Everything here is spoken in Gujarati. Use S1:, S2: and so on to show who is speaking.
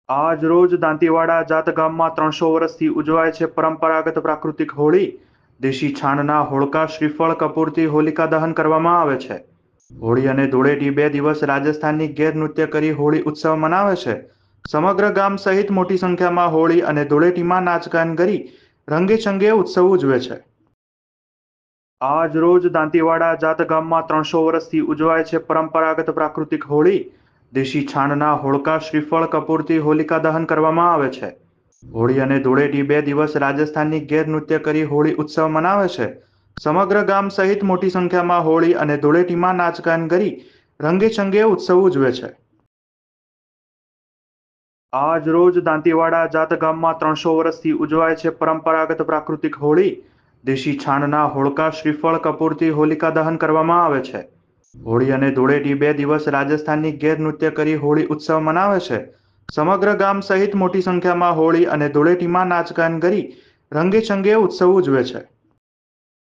S1: આજ રોજ દાંતીવાડા જાત ગામમાં 300 વર્ષથી ઉજવાય છે પરંપરાગત પ્રાકૃતિક હોળી. દેશી છાણના હોળકા, શ્રીફળ, કપૂરથી હોલિકા દહન કરવામાં આવે છે. હોળી અને ધૂળેટી 2 દિવસ રાજસ્થાનની ગેર નૃત્ય કરી હોળી ઉત્સવ મનાવે છે. સમગ્ર ગામ સહિત મોટી સંખ્યામાં હોળી અને ધૂળેટીમાં નાચગાન કરી રંગેચંગે ઉત્સવ ઉજવે છે. આજ રોજ દાંતીવાડા જાત ગામમાં 300 વર્ષથી ઉજવાય છે પરંપરાગત પ્રાકૃતિક હોળી. દેશી છાણના હોળકા, શ્રીફળ, કપૂરથી હોલિકા દહન કરવામાં આવે છે. હોળી અને ધૂળેટી 2 દિવસ રાજસ્થાનની ગેર નૃત્ય કરી હોળી ઉત્સવ મનાવે છે. સમગ્ર ગામ સહિત મોટી સંખ્યામાં હોળી અને ધૂળેટીમાં નાચગાન કરી રંગેચંગે ઉત્સવ ઉજવે છે. આજ રોજ દાંતીવાડા જાત ગામમાં 300 વર્ષથી ઉજવાય છે પરંપરાગત પ્રાકૃતિક હોળી. દેશી છાણના હોળકા, શ્રીફળ, કપૂરથી હોલિકા દહન કરવામાં આવે છે. હોળી અને ધૂળેટી 2 દિવસ રાજસ્થાનની ગેર નૃત્ય કરી હોળી ઉત્સવ મનાવે છે. સમગ્ર ગામ સહિત મોટી સંખ્યામાં હોળી અને ધૂળેટીમાં નાચગાન કરી રંગેચંગે ઉત્સવ ઉજવે છે.